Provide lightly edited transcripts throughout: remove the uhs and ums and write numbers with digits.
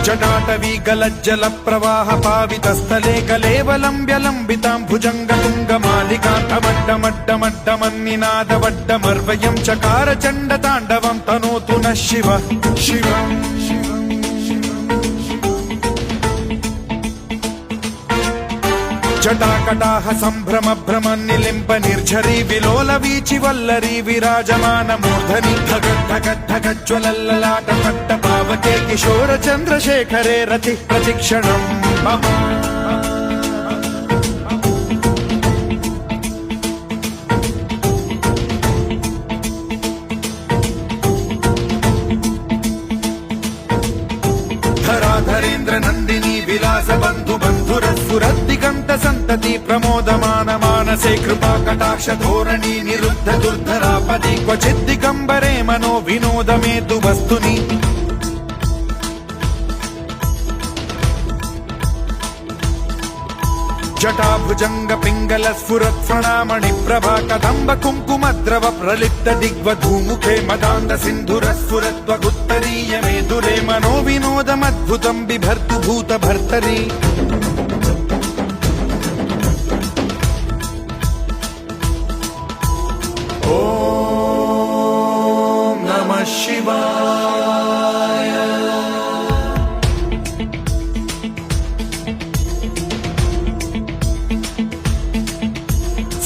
जटाटवी गलज्जल प्रवाह पावितस्थले कलेवलम्ब्यलम्बितां भुजङ्गतुङ्गमालिकान्तमड्डमड्डमड्डमन्निनादवड्डमर्वयं चकार चण्डताण्डवं तनोतु नः शिव शिव जटाकटाह सम्भ्रम भ्रमन्निलिम्प निर्झरी विलोल वीचि वल्लरी विराजमान मूर्धनि धगद्धगद्धगज्ज्वलल्ललाट पट्ट पावके किशोर चन्द्रशेखरे रति प्रतिक्षणम् मम धराधरेन्द्र नन्दिनी विलास बन्धु बन्धुरस्फुरद्दिगन्त सन्तति प्रमोदमान मानसे कृपा कटाक्ष धोरणी निरुद्ध दुर्धरापदि क्वचिद्दिगम्बरे मनो विनोद मेतु वस्तुनि जटाभुजंग पिंगल स्फुरत् प्रणामणि प्रभा कदम्ब कुङ्कुमद्रव प्रलिप्त दिग्वधूमुखे मदान्ध सिन्धुर स्फुरत्वगुत्तरीय मेदुरे मनो विनोदमद्भुतं बिभर्तु भूत भर्तरि ॐ नमः शिवाय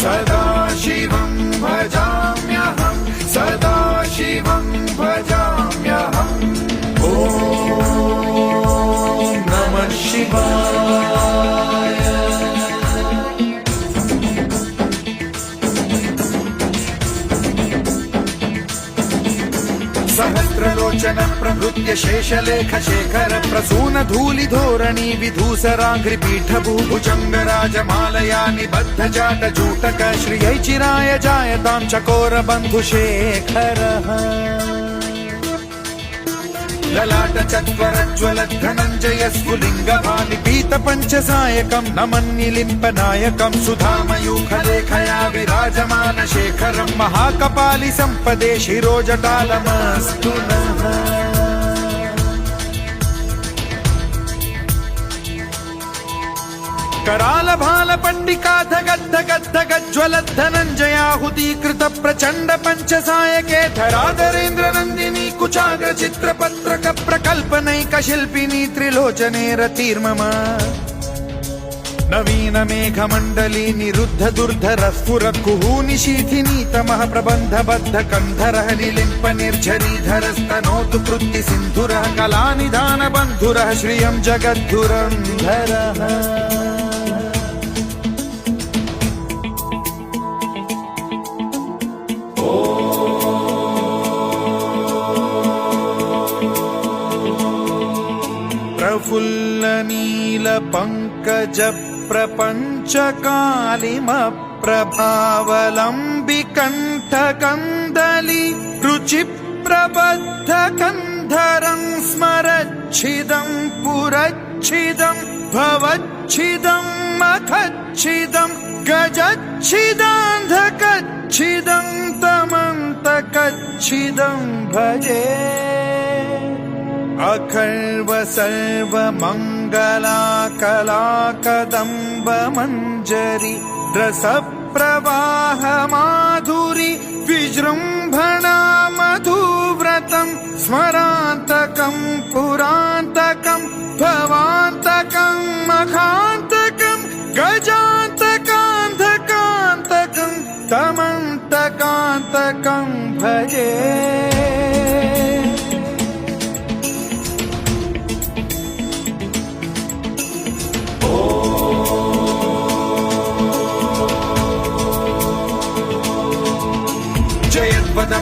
सदा शिवं भजाम्यहं सदा शिवं भजाम्यहम् ॐ नमः शिवाय सहस्रलोचन प्रभृत्य शेषलेख शेखर प्रसून धूलि धोरणी विधूसराघ्रि पीठ भूभुजंग राजमालया निबद्ध जाट जूटक श्रियै चिराय जायतां चकोर बन्धु शेखरः ललाट चत्वरज्वल धनञ्जय स्फुलिंग भालिपीत पंचसायकं नमन्निलिम्प नायकं सुधामयूखलेखया विराजमान शेखरं महाकपालि संपदे शिरोजटालमस्तु नः कराल भाल पंडिका धगद्धगद्धगज्ज्वल धनञ्जयाहुतीकृत प्रचण्ड पंचसायके धराधरेन्द्र नन्दिनी कुचाग्र चित्रपत्रक प्रकल्पनैक शिल्पिनी त्रिलोचने रतिर्मम नवीन मेघमण्डली निरुद्ध दुर्धर स्फुर कुहूनि शीथिनी तमः प्रबन्ध बद्ध कन्धरः निलिम्प निर्झरीधर स्तनोतु कृत्ति सिन्धुरः कलानिधान बन्धुरः श्रियं जगद्धुरन्धरः प्रफुल्ल नील पंकज प्रपंच कालिम प्रभावलंबि कंठ कंदली रुचि प्रबद्ध कंधरं स्मरच्छिदं पुरच्छिदं भवच्छिदं मखच्छिदं गजच्छिदान्धकच्छिदं तमन्तकच्छिदं भजे अखर्व सर्व मंगला कला कदम्ब मंजरी रस प्रवाह माधुरी विजृंभणा मधुव्रतं स्मरान्तकं पुरान्तकं भवान्तकं मखान्तकं गजान्तकान्धकान्तकं तमन्तकान्तकं भजे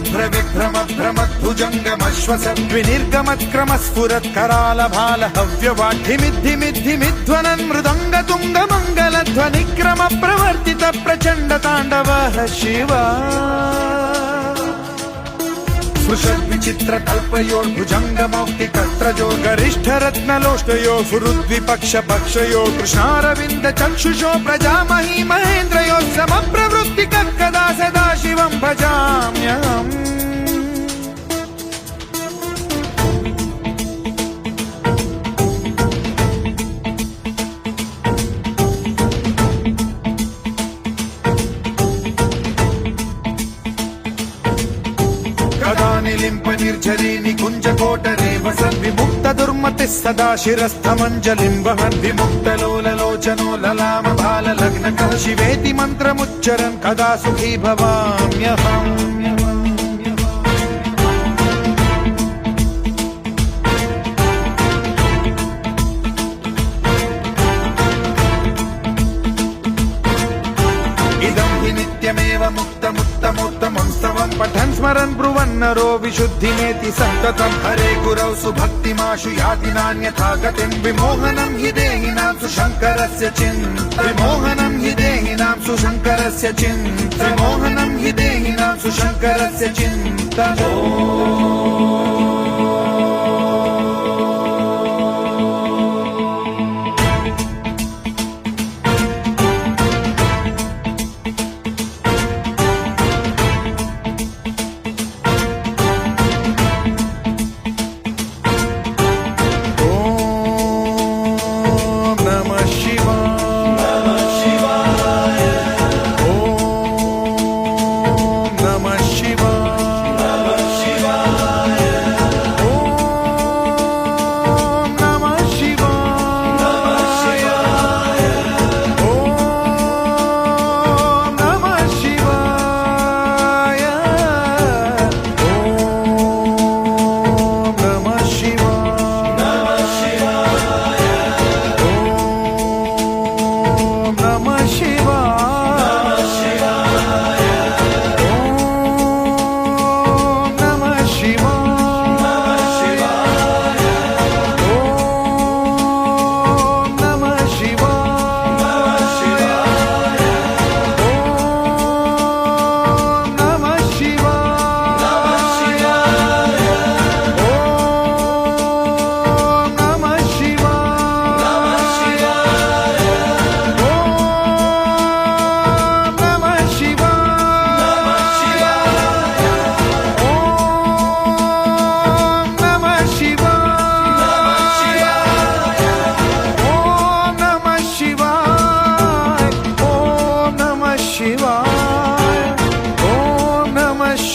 भ्रविभ्रम भ्रमद्भुजङ्गमश्वसद्विनिर्गमत्क्रम स्फुरत् कराल भाल हव्यवाढ्यमिद्धिमिद्धिमिध्वनन् मृदङ्ग तुङ्ग मङ्गलध्वनिक्रम प्रवर्तित प्रचण्ड ताण्डवः शिवा स्पृशद्विचित्र कल्पयोर्भुजङ्ग मौक्तिकत्रजो गरिष्ठ रत्नलोष्टयो फुरुद्विपक्ष पक्षयो कृष्णारविन्द चक्षुषो प्रजामही महेन्द्रयो समप्रवृत्तिकः कदा सदा शिवं भजाम्यहम् दुर्मतिः सदा शिरस्थमञ्जलिं वहन् विमुक्तलोललोचनो ललाम बाललग्नकः शिवेति मन्त्रमुच्चरन् कदा सुखी भवाम्यहम् नित्यमेव मुक्तमुत्तमोत्तमं स्तवं पठन् स्मरन् ब्रुवन्नरो विशुद्धिमेति सन्ततं हरे गुरौ सुभक्तिमाशु याति नान्यथा गतिं विमोहनं हि देहिनां सुशङ्करस्य चिन्ता विमोहनं हि देहिनां सुशङ्करस्य चिन्ता विमोहनं हि देहिनां सुशङ्करस्य चिन्ता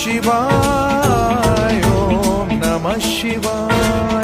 शिवाय, ॐ नमः शिवाय।